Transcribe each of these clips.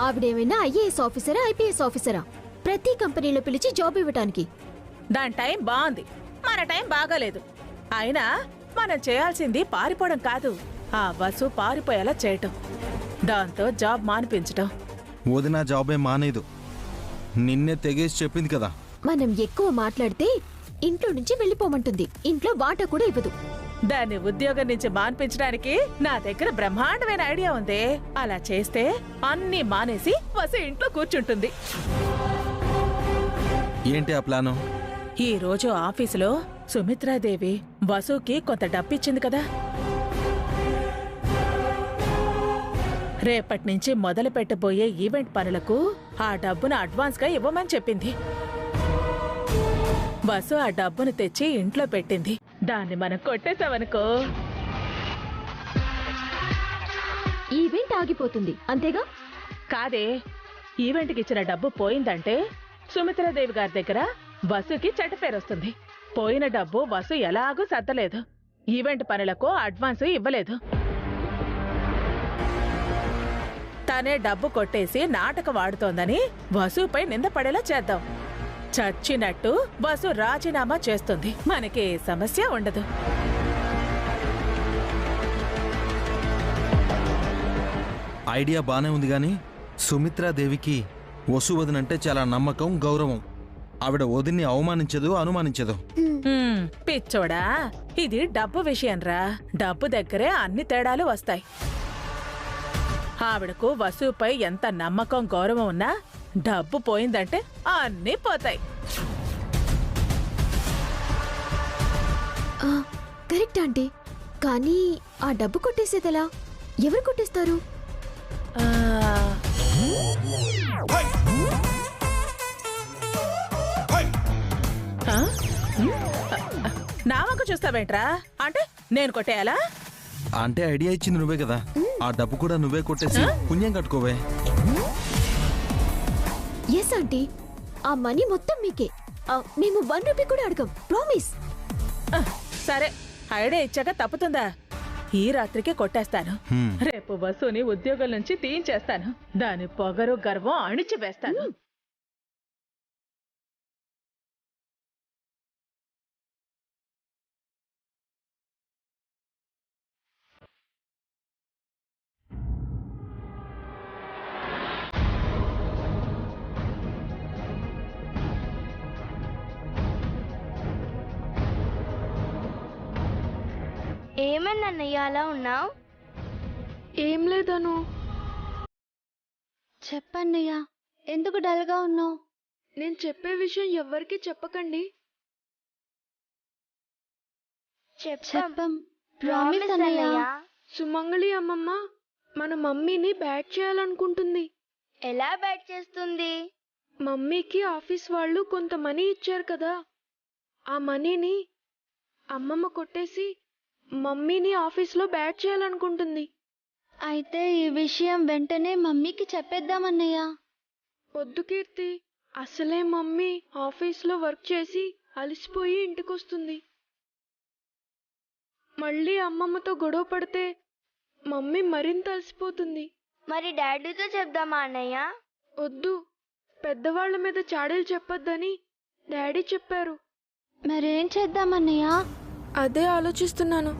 ఆవిడేమైనా IAS ఆఫీసరా IPS ఆఫీసరా ప్రతి కంపెనీలో పిలిచి జాబ్ ఇవ్వటానికి? దాని టైం బాగుంది, మన టైం బాగాలేదు. అయినా మనం చేయాల్సింది పారిపోవడం కాదు, ఆ వసు పారిపోయేలా చేయటం, దాంతో జాబ్ మానిపించటం. వదిన జాబే మానేదు, నిన్నే తెగేసి చెప్పింది కదా. మనం ఎక్కువ మాట్లాడితే ఇంట్లో నుంచి వెళ్ళిపోమంటుంది, ఇంట్లో వాటా కూడా ఇవ్వదు. దాన్ని ఉద్యోగం నుంచి మాన్పించడానికి నా దగ్గర బ్రహ్మాండమైన ఐడియా ఉంది. అలా చేస్తే అన్నీ మానేసి వసు ఇంట్లో కూర్చుంటుంది. ఏంటి ఆ ప్లాను? ఈ రోజు ఆఫీసులో సుమిత్రాదేవి వసుకి కొంత డబ్బిచ్చింది కదా, రేపటి నుంచి మొదలు పెట్టబోయే ఈవెంట్ పనులకు ఆ డబ్బును అడ్వాన్స్ గా ఇవ్వమని చెప్పింది. వసు ఆ డబ్బును తెచ్చి ఇంట్లో పెట్టింది. దాన్ని మనం కొట్టేశావనుకో ఈవెంట్ ఆగిపోతుంది, అంతేగా? కాదే, ఈవెంట్కి ఇచ్చిన డబ్బు పోయిందంటే సుమిత్రాదేవి గారి దగ్గర వసుకి చెడ్డ పేరొస్తుంది. పోయిన డబ్బు వసు ఎలాగూ సర్దలేదు, ఈవెంట్ పనులకు అడ్వాన్స్ ఇవ్వలేదు. తనే డబ్బు కొట్టేసి నాటకం ఆడుతోందని వసుపై నింద పడేలా చేద్దాం. చచ్చినట్టు వసు రాజీనామా చేస్తుంది, మనకి సమస్య ఉండదు. ఐడియా బానే ఉంది గాని సుమిత్రాదేవికి వసు వదినంటే చాలా నమ్మకం, గౌరవం. ఆవిడ వదిన్ని అవమానించదు, అనుమానించదు. పిచ్చోడా, ఇది డబ్బు విషయంరా. డబ్బు దగ్గరే అన్ని తేడాలు వస్తాయి. ఆవిడకు వసుపై ఎంత నమ్మకం, గౌరవం ఉన్నా డబ్బు పోయిందంటే అన్నీ పోతాయి. కరెక్ట్ ఆంటీ, కానీ ఆ డబ్బు కొట్టేసేదెలా? ఎవరు కొట్టేస్తారు? నా వంక చూస్తావేంట్రా? అంటే నేను కొట్టేయాలా? అంటే ఐడియా ఇచ్చింది నువ్వే కదా, ఆ డబ్బు కూడా నువ్వే కొట్టేసి పుణ్యం కట్టుకోవే. ఎస్ ఆంటీ, ఆ మనీ మొత్తం మీకే. మేము 1 రూపీ కూడా అడగం, ప్రామిస్. సరే, ఐడియా ఇచ్చాక తప్పుతుందా? ఈ రాత్రికి కొట్టేస్తాను. రేపు వసుని ఉద్యోగం నుంచి తీయించేస్తాను. దాని పొగరు, గర్వం అణిచివేస్తాను. ఏమన్నయ్య అలా ఉన్నావు? ఏం లేదను. చెప్పన్నయ్య, ఎందుకు డల్గా ఉన్నావు? నేను చెప్పే విషయం ఎవ్వరికీ చెప్పకండి. చెప్పం, ప్రామిస్ అన్నయ్య. సుమంగళి అమ్మమ్మ మన మమ్మీని బ్యాట్ చేయాలనుకుంటుంది. ఎలా బ్యాట్ చేస్తుంది? మమ్మీకి ఆఫీస్ వాళ్ళు కొంత మనీ ఇచ్చారు కదా, ఆ మనీని అమ్మమ్మ కొట్టేసి మమ్మీని ఆఫీస్లో బ్యాట్ చేయాలనుకుంటుంది. అయితే ఈ విషయం వెంటనే మమ్మీకి చెప్పేద్దామన్నయ్య. వద్దు కీర్తి, అసలే మమ్మీ ఆఫీస్లో వర్క్ చేసి అలసిపోయి ఇంటికొస్తుంది. మళ్ళీ అమ్మమ్మతో గొడవ పడితే మమ్మీ మరింత అలసిపోతుంది. మరి డాడీతో చెప్దామా అన్నయ్య? వద్దు, పెద్దవాళ్ల మీద చాడీలు చెప్పొద్దని డాడీ చెప్పారు. మరేం చేద్దామన్నయ్య? అదే ఆలోచిస్తున్నాను.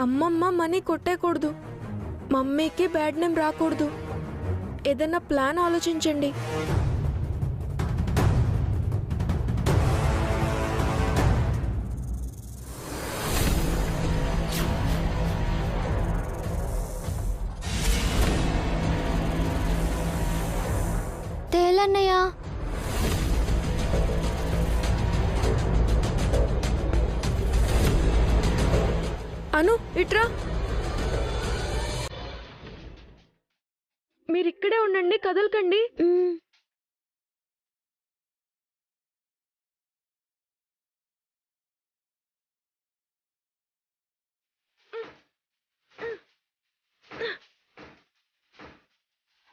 అమ్మమ్మ మనీ కొట్టేయకూడదు, మమ్మీకి బ్యాడ్ నేమ్ రాకూడదు. ఏదైనా ప్లాన్ ఆలోచించండి. తేలన్నయ్య. అను, ఇట్రా. మీరిక్కడే ఉండండి, కదలకండి.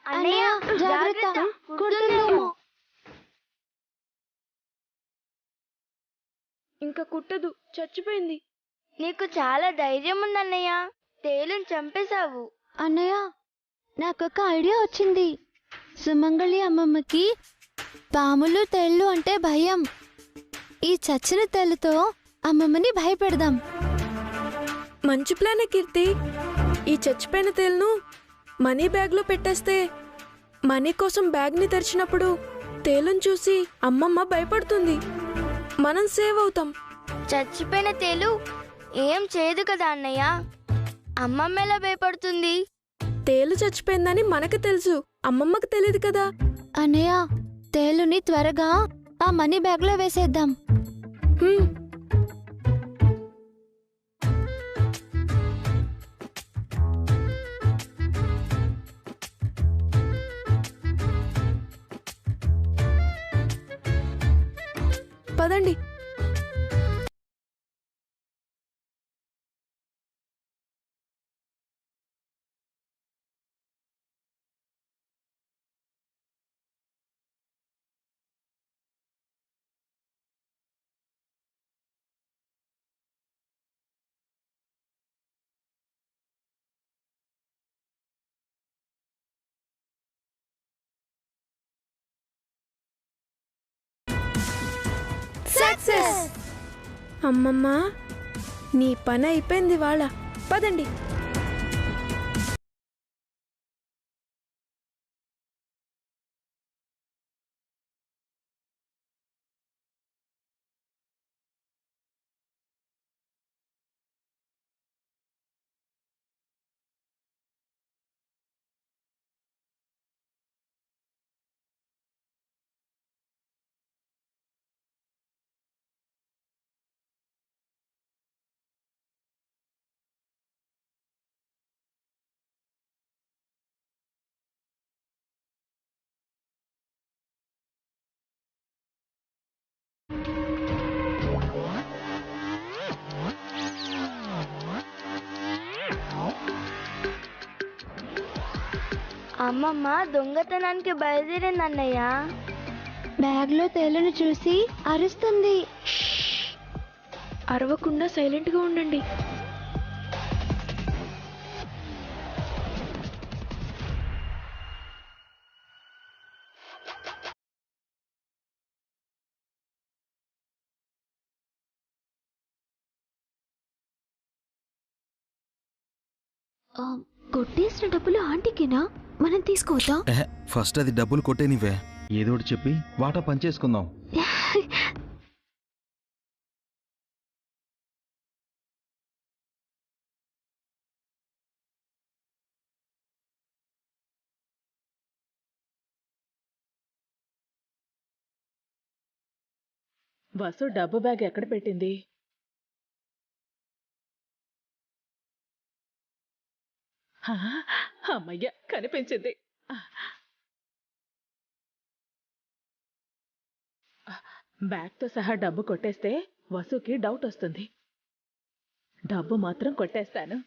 అన్నయ్య జాగ్రత్త, కుడుతుందేమో. ఇంకా కుట్టదు, చచ్చిపోయింది. నీకు చాలా ధైర్యం ఉందన్నయ్య, తేలుని చంపేశావు. అన్నయ్య, నాకొక ఐడియా వచ్చింది. సుమంగళి అమ్మమ్మకి పాములు తేళ్ళు అంటే భయం. ఈ చచ్చిన తేలుతో అమ్మమ్మని భయపెడదాం. మంచి ప్లానే కీర్తి. ఈ చచ్చిపోయిన తేలును మనీ బ్యాగ్లో పెట్టేస్తే మనీ కోసం బ్యాగ్ని తెరిచినప్పుడు తేలును చూసి అమ్మమ్మ భయపడుతుంది. మనం సేవ్ అవుతాం. చచ్చిపోయిన తేలు ఏం చేయదు కదా అన్నయ్య. అమ్మమ్మ ఎలా భయపడుతుంది? తేలు చచ్చిపోయిందని మనకు తెలుసు, అమ్మమ్మకు తెలియదు కదా. అన్నయ్య, తేలుని త్వరగా ఆ మనీ బ్యాగ్లో వేసేద్దాం. హ్మ్. పదండి. సక్సెస్! అమ్మమ్మ, నీ పని అయిపోయింది వాళ్ళ. పదండి. అమ్మమ్మ దొంగతనానికి బయలుదేరింది అన్నయ్య. బ్యాగ్లో తేలును చూసి అరుస్తుంది. అరవకుండా సైలెంట్గా ఉండండి. కొట్టేసిన డబ్బులు ఆంటీకేనా? మనం తీసుకోవద్దా? ఫస్ట్ అది డబ్బులు కొట్టేనివే. ఏదోటి చెప్పి వాటా పంచేసుకుందాం. వసు డబ్బు బ్యాగ్ ఎక్కడ పెట్టింది? అమ్మయ్య, కనిపించింది. బ్యాగ్తో సహా డబ్బు కొట్టేస్తే వసుకి డౌట్ వస్తుంది. డబ్బు మాత్రం కొట్టేస్తాను.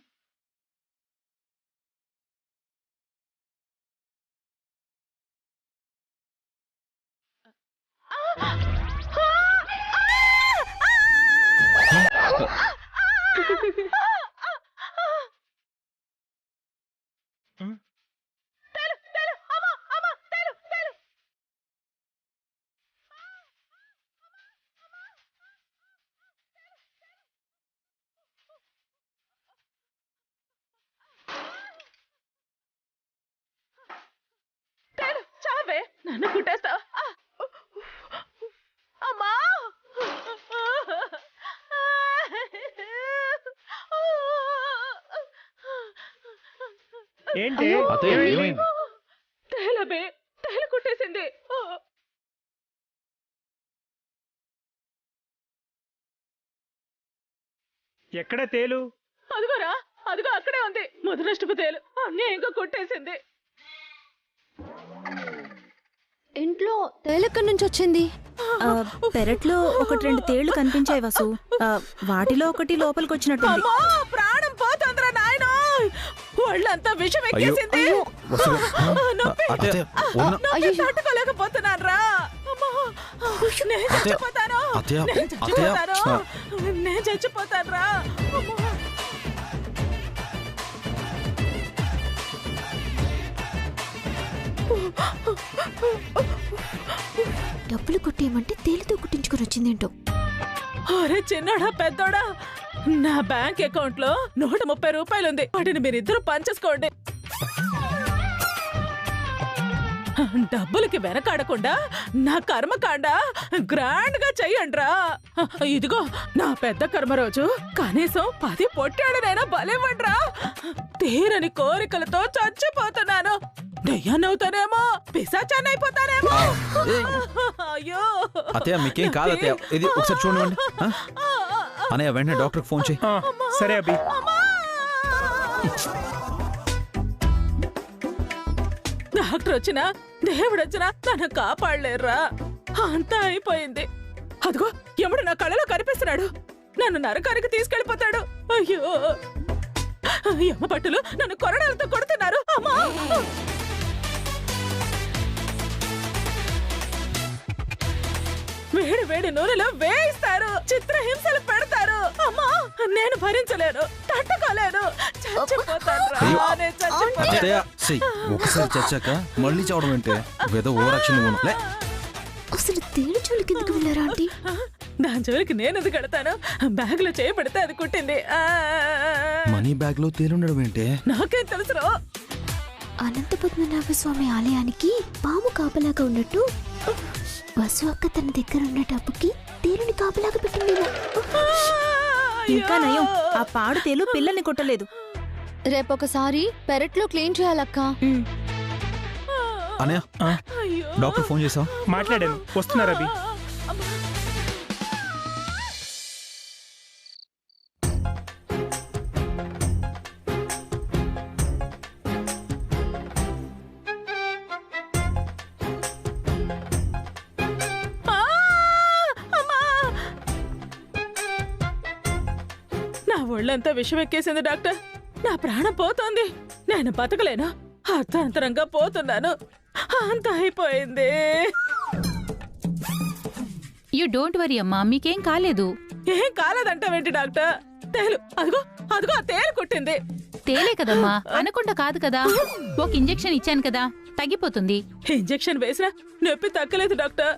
చావే, నన్ను కుట్టేస్తావు. అమ్మా! ఏంటి? తేలబే, తేల కుట్టేసింది. ఎక్కడ తేలు? అదిగోరా, అదిగో అక్కడే ఉంది. ముదనష్టపు తేలు అన్యాయంగా కొట్టేసింది. ఇంట్లో తేలెక్కడి నుంచి వచ్చింది? పెరట్లో 1-2 తేళ్లు కనిపించాయి వసు. వాటిలో ఒకటి లోపలికి వచ్చినట్టుంది. ప్రాణం పోతుందిరా నాయనా. వాళ్ళంతా విషం ఎక్కేసింది. తట్టుకోలేకపోతున్నాను రా. నేను చచ్చిపోతాను. నేను చచ్చిపోతాను రా. డబ్బులు కొట్టేయమంటే తేలితో కుట్టించుకొని వచ్చిందేంటో. అరే చిన్నడా పెద్దోడా, నా బ్యాంక్ అకౌంట్ లో 130 రూపాయలు ఉంది. వాటిని మీరిద్దరూ పంచేసుకోండి. డబ్బులకి వెనకాడకుండా నా కర్మకాండ గ్రాండ్ గా చెయ్యండ్రా. ఇదిగో నా పెద్ద కర్మ రోజు కనీసం 10 పొట్టాడునైనా బలివ్వండ్రా. తీరని కోరికలతో చచ్చిపోతున్నాను. దయ్యాన్నవుతానేమో, పిశాచాన్ని అయిపోతానేమో. అయ్యో అత్తయ్య మీకేం కాదు అత్తయ్య, ఇది ఒకసారి చూడండి. అన్నయ్య వెంటనే డాక్టర్కి ఫోన్ చేయి. సరే అభి. డాక్టర్ వచ్చినా దేవుడు వచ్చినా నన్ను కాపాడలేరురా. అంతా అయిపోయింది. అదిగో ఎముడు నా కళ్ళలో కనిపిస్తున్నాడు. నన్ను నరకానికి తీసుకెళ్లిపోతాడు. అయ్యో యమ పట్టులు నన్ను కొరడాలతో కొడుతున్నారు. అమ్మా వేడి వేడి నూనెలో వేయిస్తారు, చిత్రహింసలు పెడతారు. అమ్మా నేను భరించలేను, తట్టుకోలేను, చచ్చిపోతానురా. నేను చచ్చిపోతాను. అత్తయ్య సీ, ఒకసారి చచ్చాక మళ్ళీ చావడం అంటే ఏదో ఓ రక్షణ. అసలు తేలి జోలికి ఎందుకు వెళ్ళారా ఆంటీ? దాని జోలికి నేను ఎందుకు కడతాను? బ్యాగ్ లో చేయబడితే అది కుట్టింది. మనీ బ్యాగ్ లో తేలుండడం ఏంటే? నాకేం తెలుసురా. అనంత పద్మనాభ స్వామి ఆలయానికి పాము కాపలాగా ఉన్నట్టు వసు అక్క తన దగ్గర ఉన్న డబ్బుకి తేలుని కాపలాగా పెట్టిందేమో. ఇంకా నయం, ఆ పాడు తేలు పిల్లల్ని కొట్టలేదు. రేపొకసారి పెరట్లో క్లీన్ చేయాలక్క. అన్నయ్య డాక్టర్ ఫోన్ చేసావా? మాట్లాడాను, వస్తున్నారు అభి. నా ఒళ్ళంతా విషం ఎక్కేసింది డాక్టర్. నా ప్రాణం పోతోంది. నేను బతకలేను, అర్థాంతరంగా పోతున్నాను. అంత అయిపోయింది. యూ డోంట్ వరీ అమ్మా, మీకేం కాలేదు. ఏం కాలేదంటావేంటి డాక్టర్? తేలు అదిగో అదిగో ఆ తేలు కుట్టింది. తేలే కదమ్మా, అనకుండా కాదు కదా. ఒక ఇంజెక్షన్ ఇచ్చాను కదా, తగ్గిపోతుంది. ఇంజెక్షన్ వేసినా నొప్పి తగ్గలేదు డాక్టర్.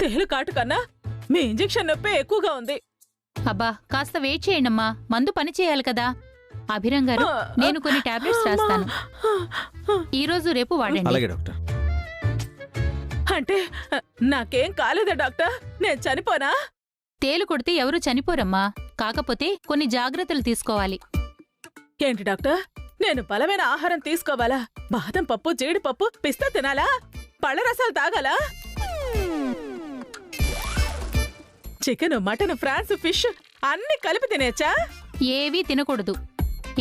తేలు కాటు కన్నా మీ ఇంజెక్షన్ నొప్పి ఎక్కువగా ఉంది. అబ్బా కాస్త వెయిట్ చేయండమ్మా, మందు పని చేయాలి కదా. అభిరామ్ గారు, నేను కొన్ని టాబ్లెట్స్ రాస్తాను, ఈ రోజు రేపు వాడండి. అలాగే డాక్టర్. అంటే నాకేం కాలేదా డాక్టర్? నేను చనిపోనా? తేలు కొడితే ఎవరు చనిపోరమ్మా, కాకపోతే కొన్ని జాగ్రత్తలు తీసుకోవాలి. ఏంటి డాక్టర్, నేను బలమైన ఆహారం తీసుకోవాలా? బాదం పప్పు, జీడిపప్పు, పిస్తా తినాలా? పళ్ళ రసాలు తాగాలా? చికెన్, మటన్, ఫ్రాన్స్, ఫిష్ అన్ని కలిపి తినేచ్చా? ఏవీ తినకూడదు,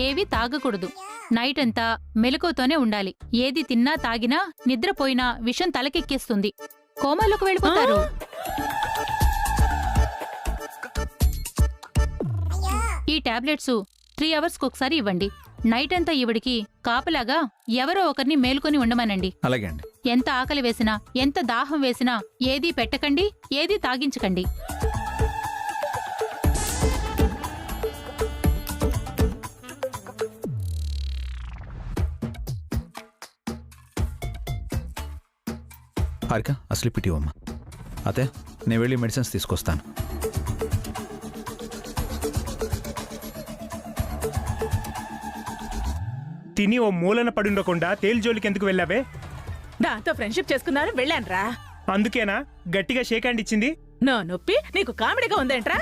ఏవీ తాగకూడదు. నైట్ అంతా మెలకువతోనే ఉండాలి. ఏది తిన్నా తాగినా నిద్రపోయినా విషం తలకెక్కేస్తుంది, కోమాలోకి వెళ్ళిపోతారు. ఈ టాబ్లెట్స్ 3 అవర్స్కి ఒకసారి ఇవ్వండి. నైట్ అంతా ఈవిడికి కాపలాగా ఎవరో ఒకరిని మేల్కొని ఉండమనండి. అలాగే అండి. ఎంత ఆకలి వేసినా, ఎంత దాహం వేసినా ఏదీ పెట్టకండి, ఏదీ తాగించకండి. హారిక అసలు పిటివమ్మా. అతే నేను వెళ్ళి మెడిసిన్స్ తీసుకొస్తాను. తిని ఓ మూలన పడుండకుండా తేలు జోలికి ఎందుకు వెళ్ళావే? దాంతో ఫ్రెండ్షిప్ చేసుకున్నాను, వెళ్ళానురా. అందుకేనా గట్టిగా షేక్ హ్యాండ్ ఇచ్చింది? నా నొప్పి నీకు కామెడీగా ఉందేంట్రా?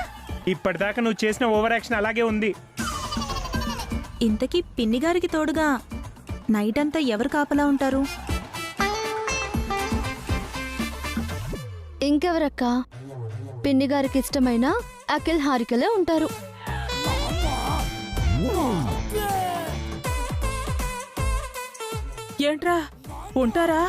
ఇప్పటిదాకా నువ్వు చేసిన ఓవర్ యాక్షన్ అలాగే ఉంది. ఇంతకీ పిన్నిగారికి తోడుగా నైట్ అంతా ఎవరు కాపలా ఉంటారు? ఇంకెవరక్క? పిన్ని గారికి ఇష్టమైన అఖిల్, హారికలే ఉంటారు. ఏంట్రా ఉంటారా?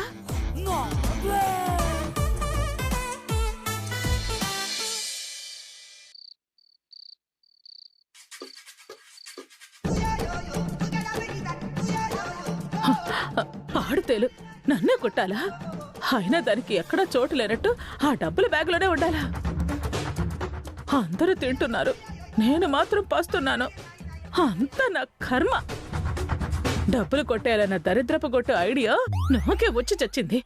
పాడుతేలు నన్నే కొట్టాలా? అయినా దానికి ఎక్కడా చోటు లేనట్టు ఆ డబ్బుల బ్యాగ్లోనే ఉండాలా? అందరూ తింటున్నారు, నేను మాత్రం పస్తున్నాను. అంతా నా కర్మ. డబ్బులు కొట్టేయాలన్న దరిద్రపు కొట్టు ఐడియా నాకే వచ్చి చచ్చింది.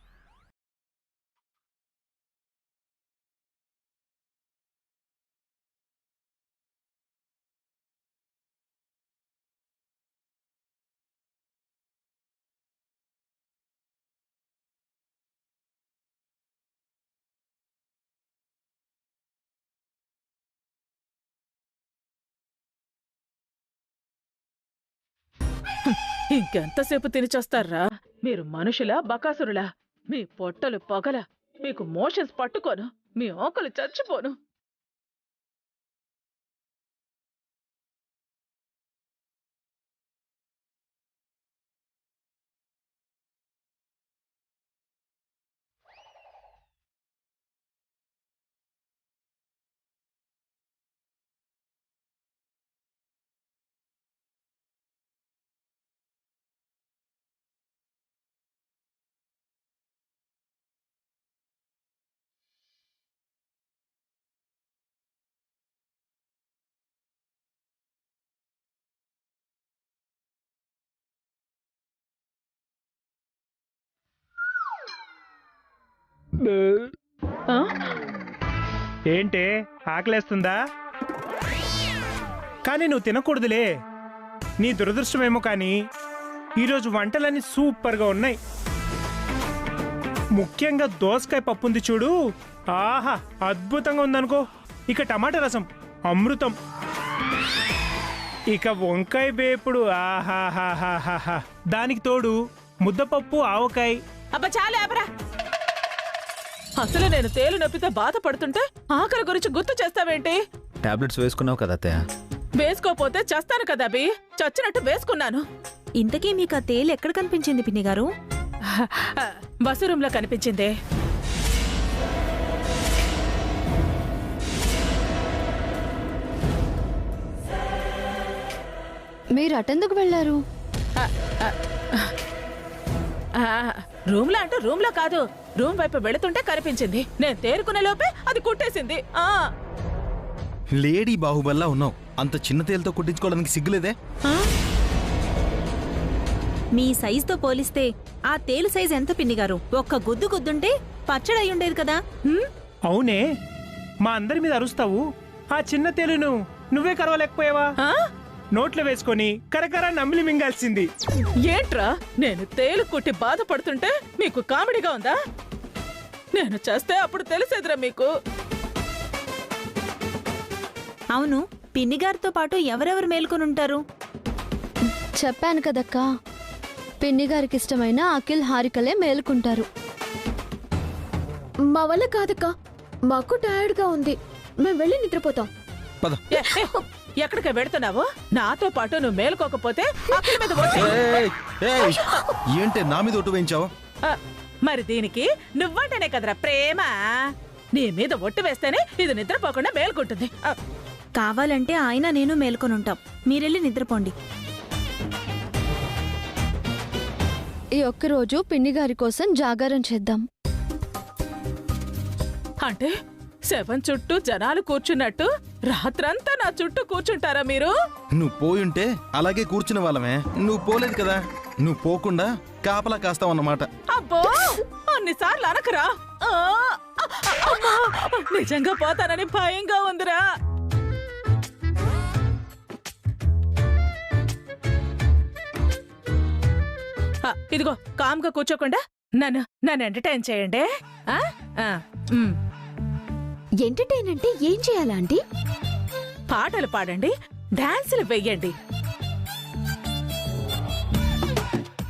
ఇంకెంతసేపు తినిచొస్తారా? మీరు మనుషులా బకాసురులా? మీ పొట్టలు పొగల, మీకు మోషన్స్ పట్టుకోను, మీ ఆకలి చచ్చిపోను. ఏంటే ఆకలేస్తుందా? కానీ నువ్వు తినకూడదులే. నీ దురదృష్టమేమో కానీ ఈరోజు వంటలన్నీ సూపర్గా ఉన్నాయి. ముఖ్యంగా దోసకాయ పప్పు ఉంది చూడు, ఆహా అద్భుతంగా ఉందనుకో. ఇక టమాటా రసం అమృతం. ఇక వంకాయ వేపుడు ఆహాహాహాహా. దానికి తోడు ముద్దపప్పు ఆవకాయ. అబ్బా చాలే ఆపరా. అసలు నేను తేలు నొప్పితో బాధపడుతుంటే ఆకలి గురించి గుర్తు చేస్తావేంటి? టాబ్లెట్స్ వేసుకున్నావు కదా అత్తయ్య. వేసుకోపోతే చస్తాను కదా అభి. చచ్చినట్టు వేసుకున్నాను. ఇంతకీ మీకు ఆ తేలు ఎక్కడ కనిపించింది పిన్ని గారు? బస్సు రూమ్ లో కనిపించిందే. మీరు అటెందుకు వెళ్ళారు? రూమ్ లో అంటే రూమ్ లో కాదు, రూమ్ వైపు వెళుతుంటే కనిపించింది. నేను తేరుకునే లోపే అది కుట్టేసింది. లేడీ బాహుబల్లా ఉన్నావు. అంత చిన్న తేలుతో కుట్టించుకోవడానికి సిగ్గులేదే? మీ సైజుతో పోలిస్తే ఆ తేలు సైజ్ ఎంత పిన్ని గారు? ఒక్క గుద్దు గుద్దుంటే పచ్చడి అయి ఉండేది కదా. అవునే, మా అందరి మీద అరుస్తావు. ఆ చిన్న తేలును నువ్వే కరవలేకపోయావా? నోట్లో వేసుకొని కరకరా నమిలి మింగాల్సింది. ఏంట్రా, నేను తేలు కుట్టి బాధపడుతుంటే మీకు కామెడీగా ఉందా? నేను చేస్తే అప్పుడు తెలిసేదిరా మీకు. అవును, పిన్ని గారితో పాటు ఎవరెవరు మేల్కొని ఉంటారు? చెప్పాను కదక్కా, పిన్ని గారికి ఇష్టమైన అఖిల్ హారికలే మేలుకుంటారు. మా వల్ల కాదక్కా, మాకు టైర్డ్గా ఉంది. మేము వెళ్ళి నిద్రపోతాం. ఎక్కడికి వెళుతున్నావు? నాతో పాటు నువ్వు మేలుకోకపోతే అఖిల్ మీద ఒట్టు. ఏంటే నా మీద ఒట్టు వేయించావు? మరి దీనికి నువ్వంటేనే కదరా ప్రేమ. నీ మీద ఒట్టు వేస్తేనే ఇది నిద్రపోకుండా మేలుకుంటుంది. కావాలంటే ఆయన నేను మేల్కొని ఉంటాం. మీరెళ్ళి నిద్రపోండి. ఈ ఒక్కరోజు పిన్ని గారి కోసం జాగారం చేద్దాం. అంటే శవం చుట్టూ జనాలు కూర్చున్నట్టు రాత్రంతా నా చుట్టూ కూర్చుంటారా మీరు? నువ్వు పోయుంటే అలాగే కూర్చునే వాళ్ళమే. నువ్వు పోలేదు కదా, నువ్వు పోకుండా కాపలా కాస్తావన్నమాట. అబ్బో, అన్నిసార్లు అనకరా. నిజంగా పోతానని భయంగా ఉందిరా. ఇదిగో కామ్గా కూర్చోకుండా నన్ను ఎంటర్టైన్ చేయండి. ఎంటర్టైన్ అంటే ఏం చేయాలా ఆంటీ? పాటలు పాడండి, డాన్సులు వెయ్యండి.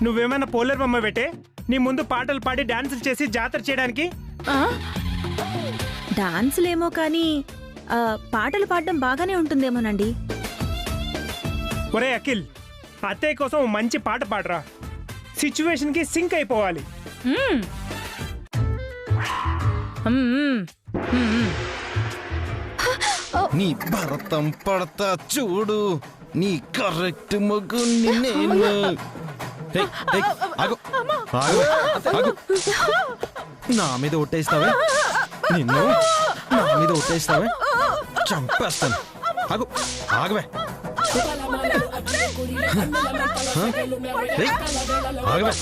నువ్వేమైనా పోలేరు బొమ్మ పెట్టే? నీ ముందు పాటలు పాడి డాన్సులు చేసి జాతర చేయడానికి? డాన్సులేమో కానీ పాటలు పాడడం బాగానే ఉంటుందేమోనండి. ఒరే అఖిల్, అత్తయ్య కోసం మంచి పాట పాడరా. సిచ్యువేషన్ కి సింక్ అయిపోవాలి. నీ భరతం పడతా చూడు, నీ కరెక్ట్ మగుని నేను. నా మీద ఒట్టేస్తావే, నిన్ను నా మీద ఒట్టేస్తావే, చంపేస్తాను. ఆగు, ఆగవే. ఏయ్, ఆగవే.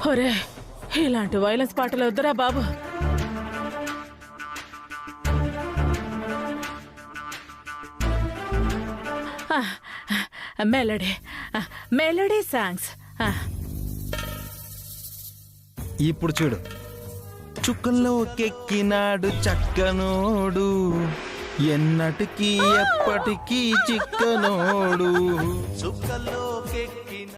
ఒరే ఇలాంటి వైలెన్స్ పాటలు వద్దురా బాబు. Melody melody songs. ఇప్పుడు చూడు. చుక్కల్లో కెక్కినాడు చక్కనోడు, ఎన్నటికీ ఎప్పటికీ చిక్కనోడు. చుక్కల్లో